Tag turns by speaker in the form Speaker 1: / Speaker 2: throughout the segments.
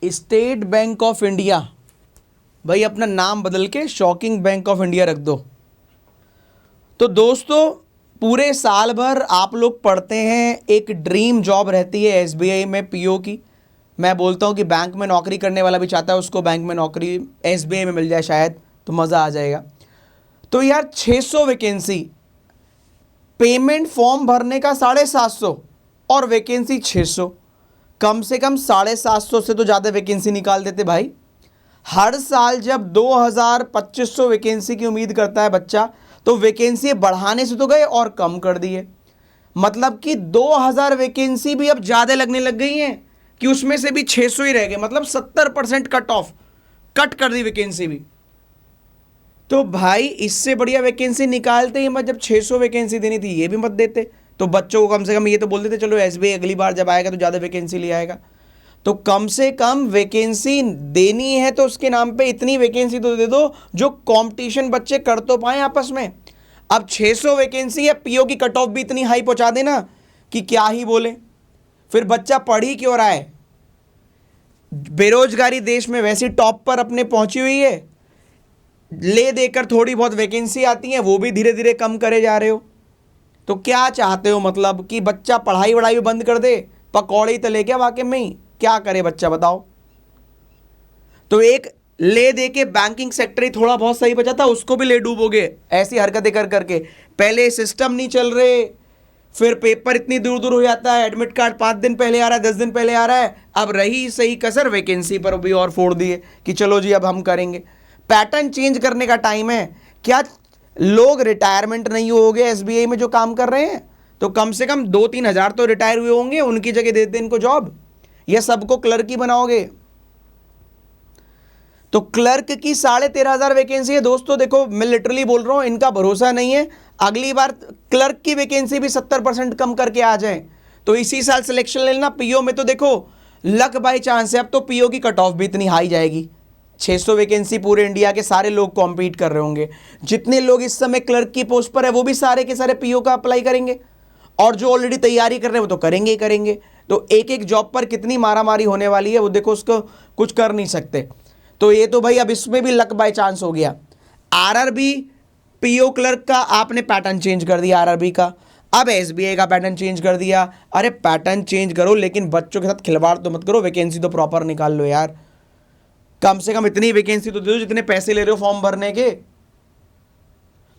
Speaker 1: State bank of India, भाई अपना नाम बदल के शॉकिंग बैंक ऑफ इंडिया रख दो। तो दोस्तों पूरे साल भर आप लोग पढ़ते हैं, एक ड्रीम जॉब रहती है एसबीआई में पीओ की। मैं बोलता हूँ कि बैंक में नौकरी करने वाला भी चाहता है उसको बैंक में नौकरी एसबीआई में मिल जाए शायद, तो मज़ा आ जाएगा। तो यार 600 वैकेंसी, पेमेंट फॉर्म भरने का 750 और वैकेंसी 600, कम से कम 750 से तो ज़्यादा वैकेंसी निकाल देते भाई। हर साल जब 2000-2500 वैकेंसी की उम्मीद करता है बच्चा, तो वैकेंसी बढ़ाने से तो गए और कम कर दिए। मतलब कि 2000 वैकेंसी भी अब ज़्यादा लगने लग गई हैं कि उसमें से भी 600 ही रह गए, मतलब 70% कट ऑफ, कट कर दी वैकेंसी भी। तो भाई इससे बढ़िया वैकेंसी निकालते ही मत, जब 600 वैकेंसी देनी थी ये भी मत देते, तो बच्चों को कम से कम ये तो बोल देते चलो एसबीआई अगली बार जब आएगा तो ज़्यादा वैकेंसी ले आएगा। तो कम से कम वैकेंसी देनी है तो उसके नाम पे इतनी वैकेंसी तो दे दो जो कंपटीशन बच्चे कर तो पाएं आपस में। अब 600 वैकेंसी है, पीओ की कट ऑफ भी इतनी हाई पहुंचा देना कि क्या ही बोले, फिर बच्चा पढ़ ही क्यों रहा है। बेरोजगारी देश में वैसी टॉप पर अपने पहुंची हुई है, ले देकर थोड़ी बहुत वैकेंसी आती है वो भी धीरे धीरे कम करे जा रहे हो। तो क्या चाहते हो, मतलब कि बच्चा पढ़ाई वढ़ाई बंद कर दे, पकौड़े ही तले क्या वाकई में ही, क्या करे बच्चा बताओ। तो एक ले दे के बैंकिंग सेक्टर ही थोड़ा बहुत सही बचा था उसको भी ले डूबोगे ऐसी हरकतें कर करके। पहले सिस्टम नहीं चल रहे, फिर पेपर इतनी दूर दूर हो जाता है, एडमिट कार्ड 5 दिन पहले आ रहा है, 10 दिन पहले आ रहा है, अब रही सही कसर वैकेंसी पर भी और फोड़ दिए कि चलो जी अब हम करेंगे। पैटर्न चेंज करने का टाइम है। क्या लोग रिटायरमेंट नहीं हो गए एसबीआई में जो काम कर रहे हैं? तो कम से कम 2-3 हज़ार तो रिटायर हुए होंगे, उनकी जगह दे देते इनको जॉब, या सबको क्लर्क ही बनाओगे? तो क्लर्क की 13,500 वैकेंसी है दोस्तों। देखो मैं लिटरली बोल रहा हूं, इनका भरोसा नहीं है, अगली बार क्लर्क की वैकेंसी भी 70% कम करके आ जाए तो इसी साल सिलेक्शन लेना। पीओ में तो देखो लक बाई चांस है, अब तो पीओ की कट ऑफ भी इतनी हाई जाएगी। 600 वैकेंसी पूरे इंडिया के सारे लोग कॉम्पीट कर रहे होंगे, जितने लोग इस समय क्लर्क की पोस्ट पर है वो भी सारे के सारे पीओ का अप्लाई करेंगे, और जो ऑलरेडी तैयारी कर रहे हैं वो तो करेंगे ही करेंगे। तो एक एक जॉब पर कितनी मारामारी होने वाली है वो देखो, उसको कुछ कर नहीं सकते। तो ये तो भाई अब इसमें भी लक बाय चांस हो गया। आरआरबी पीओ क्लर्क का आपने पैटर्न चेंज कर दिया आरआरबी का, अब एसबीआई का पैटर्न चेंज कर दिया। अरे पैटर्न चेंज करो लेकिन बच्चों के साथ खिलवाड़ तो मत करो, वैकेंसी तो प्रॉपर निकाल लो यार। कम से कम इतनी वैकेंसी तो दे दो जितने पैसे ले रहे हो फॉर्म भरने के।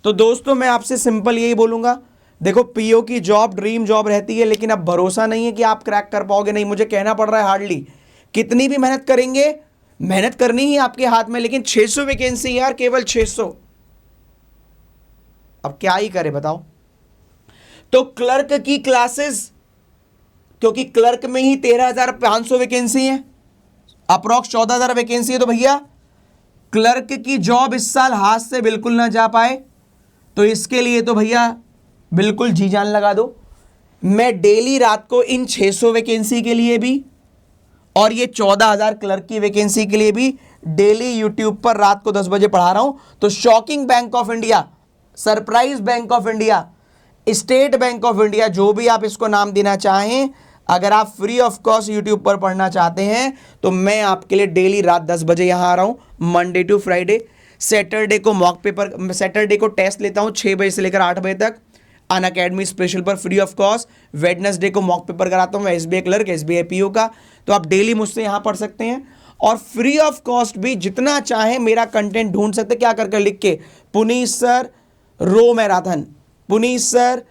Speaker 1: तो दोस्तों मैं आपसे सिंपल यही बोलूंगा, देखो पीओ की जॉब ड्रीम जॉब रहती है, लेकिन अब भरोसा नहीं है कि आप क्रैक कर पाओगे। नहीं, मुझे कहना पड़ रहा है हार्डली, कितनी भी मेहनत करेंगे, मेहनत करनी ही आपके हाथ में, लेकिन 600 वैकेंसी यार, केवल 600, अब क्या ही करे बताओ। तो क्लर्क की क्लासेस, क्योंकि क्लर्क में ही 13,500 वैकेंसी है, अप्रॉक्स 14,000 वैकेंसी है, तो भैया क्लर्क की जॉब इस साल हाथ से बिल्कुल ना जा पाए, तो इसके लिए तो भैया बिल्कुल जी जान लगा दो। मैं डेली रात को इन 600 वैकेंसी के लिए भी और ये 14,000 क्लर्क की वैकेंसी के लिए भी डेली यूट्यूब पर रात को 10 बजे पढ़ा रहा हूं। तो shocking bank of India, surprise bank of India, state bank of India, जो भी आप इसको नाम देना चाहें, अगर आप फ्री ऑफ कॉस्ट यूट्यूब पर पढ़ना चाहते हैं तो मैं आपके लिए डेली रात 10 बजे यहां आ रहा हूं, मंडे टू फ्राइडे। सैटरडे को मॉक पेपर, सैटरडे को टेस्ट लेता हूं 6 बजे से लेकर 8 बजे तक अनअकैडमी स्पेशल पर फ्री ऑफ कॉस्ट। वेडनेसडे को मॉक पेपर कराता हूं एसबीआई क्लर्क, एसबीआई पीओ का। तो आप डेली मुझसे यहां पढ़ सकते हैं, और फ्री ऑफ कॉस्ट भी जितना चाहें मेरा कंटेंट ढूंढ सकते। क्या करके लिख के Puneet sir row marathon, Puneet sir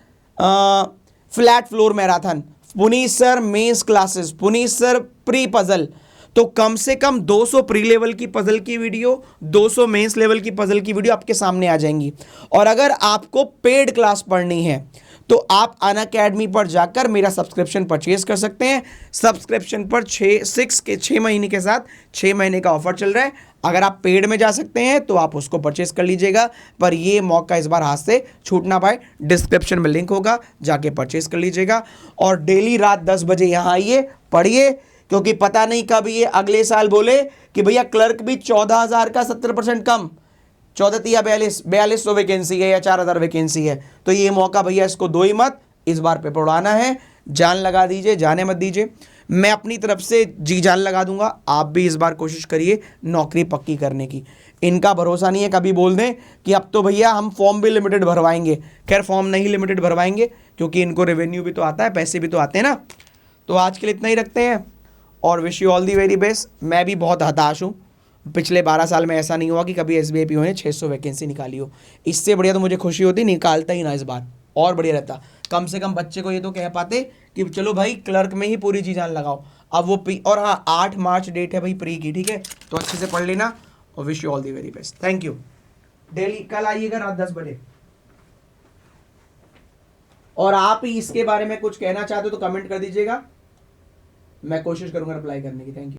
Speaker 1: flat floor marathon, Puneet sir mains classes, Puneet sir pre puzzle. तो कम से कम 200 प्री लेवल की पजल की वीडियो, 200 मेंस लेवल की पजल की वीडियो आपके सामने आ जाएंगी। और अगर आपको पेड क्लास पढ़नी है तो आप अनअकैडमी पर जाकर मेरा सब्सक्रिप्शन परचेज कर सकते हैं। सब्सक्रिप्शन पर 6 महीने के साथ 6 महीने का ऑफर चल रहा है। अगर आप पेड में जा सकते हैं तो आप उसको परचेज कर लीजिएगा, पर ये मौका इस बार हाथ से छूट ना पाए। डिस्क्रिप्शन में लिंक होगा, जाके परचेज कर लीजिएगा। और डेली रात 10 बजे यहाँ आइए, पढ़िए, क्योंकि पता नहीं कब ये अगले साल बोले कि भैया क्लर्क भी 14,000 का 70% कम, 14 या 4200 वैकेंसी है या 4,000 वैकेंसी है। तो ये मौका भैया इसको दो ही मत, इस बार पेपर उड़ाना है, जान लगा दीजिए, जाने मत दीजिए। मैं अपनी तरफ से जी जान लगा दूंगा, आप भी इस बार कोशिश करिए नौकरी पक्की करने की। इनका भरोसा नहीं है, कभी बोल दें कि अब तो भैया हम फॉर्म भी लिमिटेड भरवाएंगे। खैर फॉर्म नहीं लिमिटेड भरवाएंगे, क्योंकि इनको रेवेन्यू भी तो आता है, पैसे भी तो आते हैं ना। तो आज के लिए इतना ही रखते हैं और wish you all the very best. मैं भी बहुत हताश हूँ, पिछले 12 साल में ऐसा नहीं हुआ कि कभी एस बी आई पी ने 600 वैकेंसी निकाली हो। इससे बढ़िया तो मुझे खुशी होती निकालता ही ना इस बार, और बढ़िया रहता। कम से कम बच्चे को ये तो कह पाते कि चलो भाई क्लर्क में ही पूरी जी जान लगाओ। अब वो और हाँ 8 मार्च डेट है भाई प्री की, ठीक है, तो अच्छे से पढ़ लेना और wish you all the very best. Thank you. Daily कल आइएगा रात 10 बजे। और आप ही इसके बारे में कुछ कहना चाहते हो तो कमेंट कर दीजिएगा, मैं कोशिश करूंगा रिप्लाई करने की। Thank you.